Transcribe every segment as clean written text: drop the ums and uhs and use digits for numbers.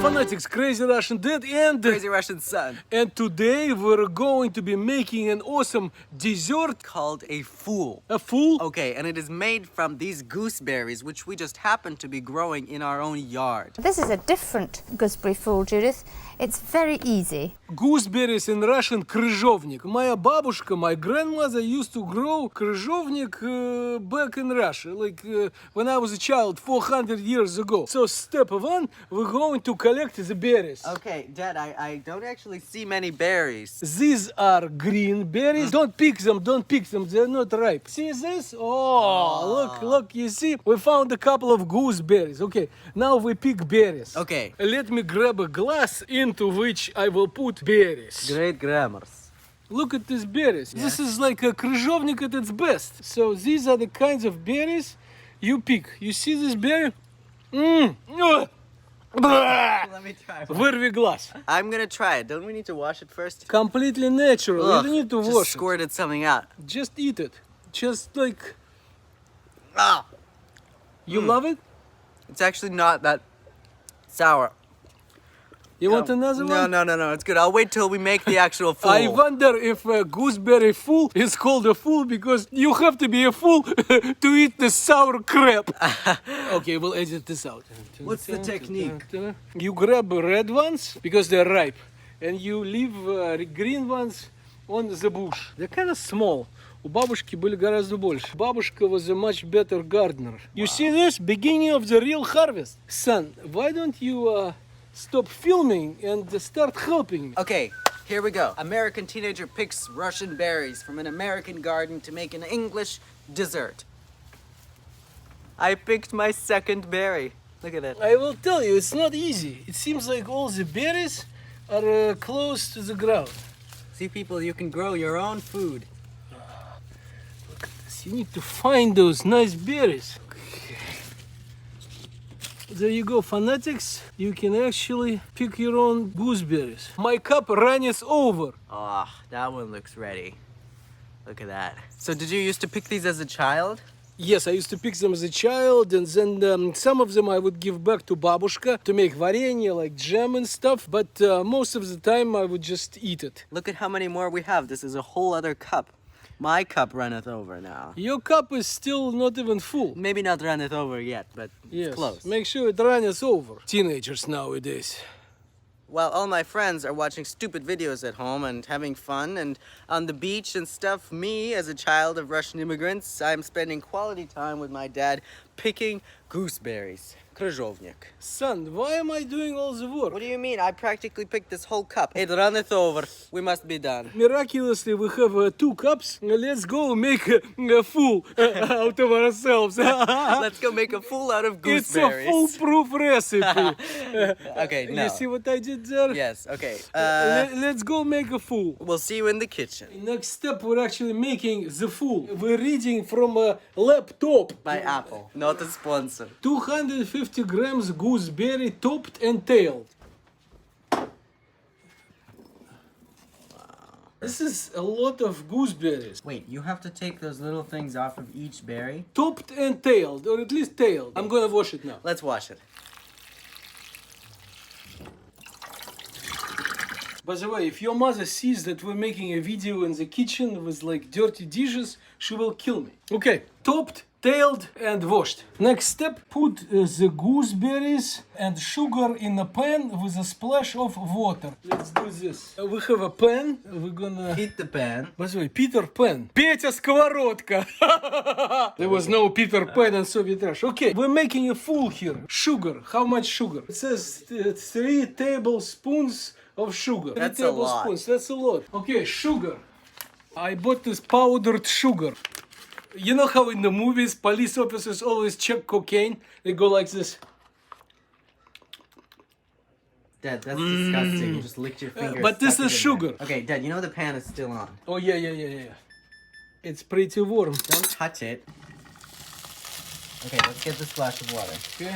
Fanatics, Crazy Russian Dad and Crazy Russian Son. And today we're going to be making an awesome dessert Called a fool. A fool? Okay, and it is made from these gooseberries, which we just happen to be growing in our own yard. This is a different gooseberry fool, Judith. It's very easy. Gooseberries in Russian крыжовник. Моя бабушка, my grandmother used to grow крыжовник back in Russia, like when I was a child 400 years ago. So step one, we're going to collect the berries. Okay, Dad, I don't actually see many berries. These are green berries. Don't pick them, they're not ripe. See this? Oh, look, you see? We found a couple of gooseberries. Okay, now we pick berries. Okay. Let me grab a glass into which I will put berries. Great grammars. Look at these berries. Yeah. This is like a крыжовник at its best. So these are the kinds of berries you pick. You see this berry? Let me try one. Вырви глаз. I'm gonna try it. Don't we need to wash it first? Completely natural. Ugh, You don't need to just wash it. squirted something out. Just eat it. Just like... Ah, You love it? it's actually not that sour. You want another one? No, it's good. I'll wait till we make the actual fool. I wonder if a gooseberry fool is called a fool because you have to be a fool to eat the sour crap. Okay, we'll edit this out. What's the technique? You grab red ones because they're ripe, and you leave green ones on the bush. They're kind of small. У бабушки были гораздо больше. Бабушка was a much better gardener. You see this? Beginning of the real harvest. Son, why don't you stop filming and start helping me? Okay, here we go. American teenager picks Russian berries from an American garden to make an English dessert. I picked my second berry. Look at it. I will tell you, it's not easy. It seems like all the berries are close to the ground. See, people, you can grow your own food. You need to find those nice berries. Okay. There you go, fanatics. You can actually pick your own gooseberries. My cup runneth over. Oh, that one looks ready. Look at that. So did you used to pick these as a child? Yes, I used to pick them as a child, and then some of them I would give back to babushka to make varenье, like jam and stuff, but most of the time I would just eat it. Look at how many more we have. This is a whole other cup. My cup runneth over now. Your cup is still not even full. Maybe not runneth over yet, but Yes, it's close. make sure it runs over. Teenagers nowadays. While all my friends are watching stupid videos at home and having fun and on the beach and stuff, me, as a child of Russian immigrants, I'm spending quality time with my dad picking gooseberries. Крыжовник. Son, why am I doing all the work? What do you mean? I practically picked this whole cup. It runneth over. We must be done. Miraculously, we have 2 cups. Let's go make a fool out of ourselves. Let's go make a fool out of It's gooseberries. a foolproof recipe. Okay, no. You see what I did there? Yes, okay. Let's go make a fool. We'll see you in the kitchen. Next step, we're actually making the fool. We're reading from a laptop. By Apple, not a sponsor. 250 grams gooseberry topped and tailed. This is a lot of gooseberries. Wait, you have to take those little things off of each berry? Topped and tailed, or at least tailed. I'm gonna wash it now. Let's wash it. By the way, if your mother sees that we're making a video in the kitchen with like dirty dishes, she will kill me. Okay, topped, tailed and washed. Next step, put the gooseberries and sugar in a pan with a splash of water. Let's do this. We have a pan, we're gonna... Heat the pan. By the way, Peter Pan. Петя Сковородка. There was no Peter Pan in Soviet Russia. Okay, we're making a fool here. Sugar. How much sugar? It says 3 tablespoons of sugar. That's 3 a lot. tablespoons. That's a lot. Okay, sugar. I bought this powdered sugar. You know how in the movies police officers always check cocaine? They go like this. Dad, that's disgusting. You just licked your finger. But this stuck is it in sugar. there. Okay, Dad, you know the pan is still on. Oh yeah. It's pretty warm. Don't touch it. Okay, let's get the splash of water. Okay.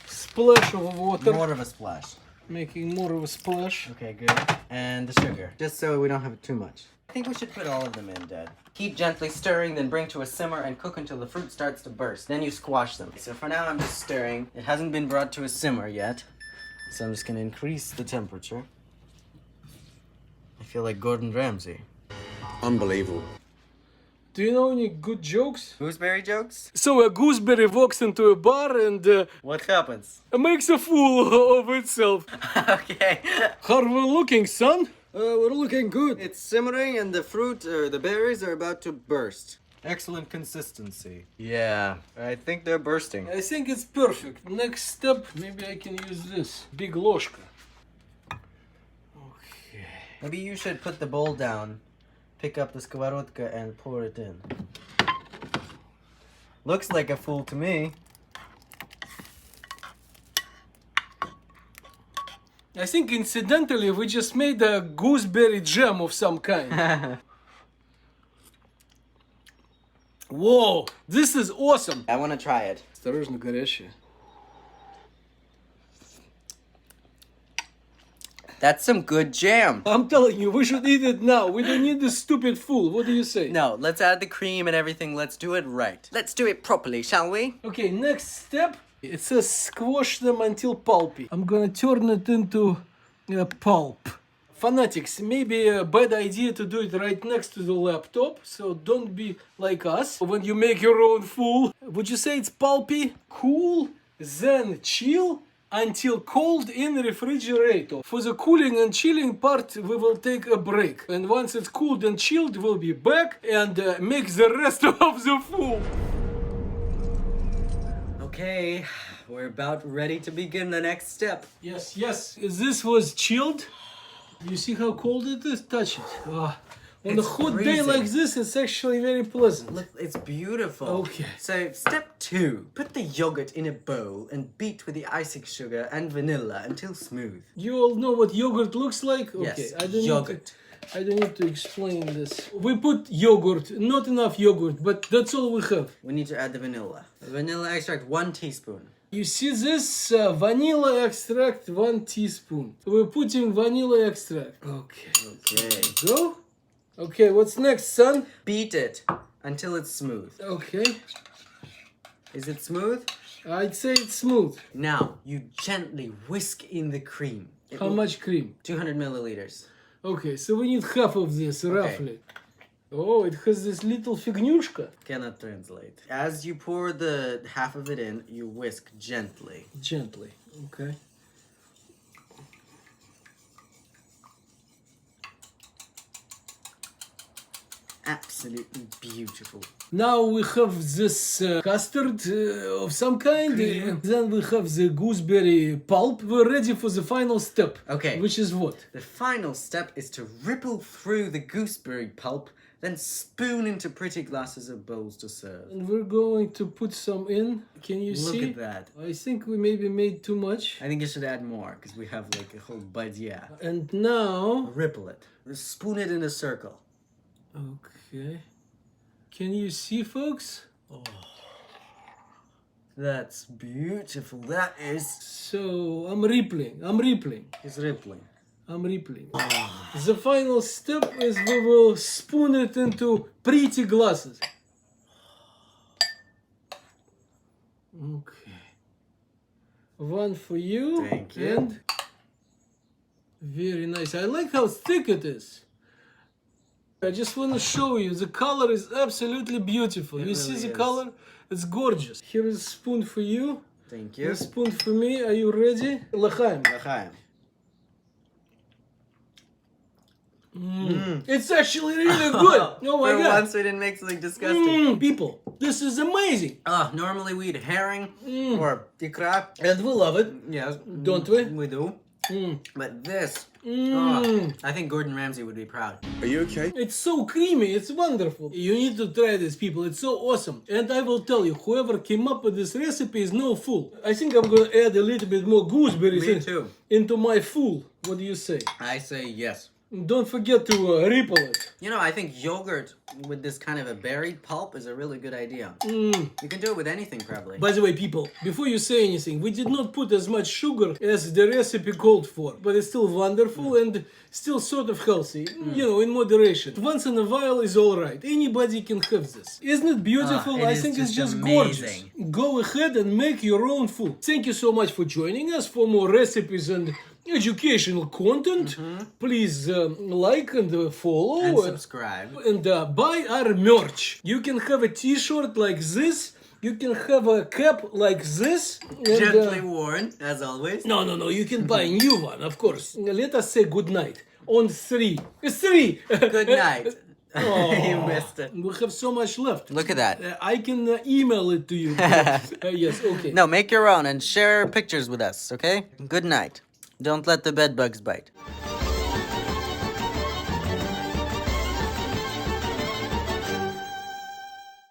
Splash of water. More of a splash. Making more of a splash. Okay, good. And the sugar. Just so we don't have too much. I think we should put all of them in, Dad. Keep gently stirring, then bring to a simmer and cook until the fruit starts to burst. Then you squash them. So for now, I'm just stirring. It hasn't been brought to a simmer yet. So I'm just gonna increase the temperature. I feel like Gordon Ramsay. Unbelievable. Do you know any good jokes? Gooseberry jokes? So a gooseberry walks into a bar and What happens? makes a fool of itself. Okay. How are we looking, son? We're looking good. It's simmering and the fruit, or the berries, are about to burst. Excellent consistency. Yeah, I think they're bursting. I think it's perfect. Next step, maybe I can use this. Big ложка. Okay. Maybe you should put the bowl down, pick up the skовородka, and pour it in. Looks like a fool to me. I think incidentally we just made a gooseberry jam of some kind. Whoa, this is awesome. I want to try it. Осторожно, горячее. That's some good jam. I'm telling you, we should eat it now. We don't need this stupid fool. What do you say? No, let's add the cream and everything. Let's do it right. Let's do it properly, shall we? Okay, next step. It says squash them until pulpy. I'm gonna turn it into pulp. Fanatics, maybe a bad idea to do it right next to the laptop, so don't be like us when you make your own fool. Would you say it's pulpy? Cool, then chill until cold in refrigerator. For the cooling and chilling part, we will take a break. And once it's cooled and chilled, we'll be back and make the rest of the fool. Okay, we're about ready to begin the next step. Yes, yes. This was chilled. You see how cold it is? Touch it. On a It's hot day freezing. like this, it's actually very pleasant. Look, it's beautiful. Okay. So, step 2. Put the yogurt in a bowl and beat with the icing sugar and vanilla until smooth. You all know what yogurt looks like? Okay, Yes, I don't yogurt. I don't need to explain this. We put yogurt, not enough yogurt, but that's all we have. We need to add the vanilla. Vanilla extract 1 teaspoon. You see this? Vanilla extract 1 teaspoon. We're putting vanilla extract. Okay. Okay. Go? Okay, what's next, son? Beat it until it's smooth. Okay. Is it smooth? I'd say it's smooth. Now, you gently whisk in the cream. It How will- much cream? 200 milliliters. Okay, so we need half of this, roughly. Oh, it has this little fignushka. Cannot translate. As you pour the half of it in, you whisk gently. Gently, okay. Absolutely beautiful. Now we have this custard of some kind. Then we have the gooseberry pulp. We're ready for the final step. Okay. Which is what? The final step is to ripple through the gooseberry pulp, then spoon into pretty glasses or bowls to serve. And we're going to put some in. Can you Look see? at that. I think we maybe made too much. I think you should add more, because we have like a whole badia. And now... Ripple it. Spoon it in a circle. Okay. Can you see, folks? That's beautiful. That is... So, I'm rippling. It's rippling. The final step is we will spoon it into pretty glasses. Okay. One for you. Thank you. And very nice. I like how thick it is. I just want to show you, the color is absolutely beautiful. You see really the is. color? It's gorgeous. Here is a spoon for you. Thank you. A spoon for me. Are you ready? L'chaim. L'chaim. It's actually really good. Oh my For god. once we didn't make something disgusting. People, this is amazing. Normally we eat herring or ikra. And we love it. Yes. Don't we? We do. But this, I think Gordon Ramsay would be proud. Are you okay? It's so creamy, it's wonderful. You need to try this, people. It's so awesome. And I will tell you, whoever came up with this recipe is no fool. I think I'm gonna add a little bit more gooseberries Me too. into my fool. What do you say? I say yes. Don't forget to ripple it. You know, I think yogurt with this kind of a berried pulp is a really good idea. Mm. You can do it with anything, probably. By the way, people, before you say anything, we did not put as much sugar as the recipe called for, but it's still wonderful and still sort of healthy, you know, in moderation. Once in a while is all right. Anybody can have this. Isn't it beautiful? It I is think it's just just gorgeous. amazing. Go ahead and make your own food. Thank you so much for joining us. For more recipes and educational content, please like and follow And subscribe. and buy our merch. You can have a t-shirt like this. You can have a cap like this. And, Gently worn, as always. no. You can buy a new one, of course. Let us say good night on 3. 3. Good night. Oh, You missed it. We have so much left. Look at that. I can email it to you. Yes, okay. No, make your own and share pictures with us, okay? Good night. Don't let the bed bugs bite.